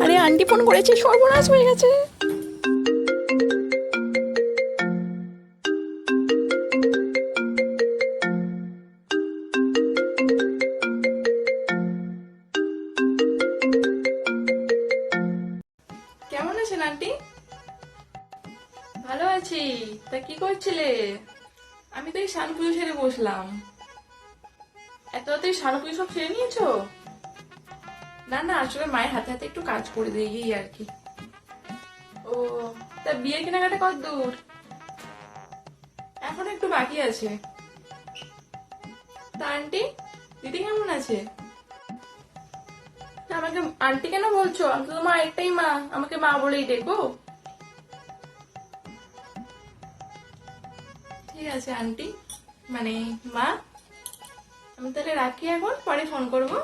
আরে aunty phone করেছে, সর্বনাশ হয়ে গেছে। কেমন আছেন আন্টি? ভালো আছি। তা কি করছিলে? আমি তো এই স্নান পুজো সেরে বসলাম। এত তাড়াতাড়ি স্নান পুজো সব সেরে নিয়েছো? না না, আসলে মায়ের হাতে হাতে একটু কাজ করে দিই এই আর কি। ও, তা বিয়ের কেনাকাটা কত দূর? এখন একটু বাকি আছে। তা আন্টি, দিদি কেমন আছে? তা আমাকে আন্টি কেন বলছো? আমি তো তোমার একটাই মা, আমাকে মা বলেই ডেকো। ঠিক আছে আন্টি, মানে মা, আমি তাহলে রাখি, এখন পরে ফোন করবো।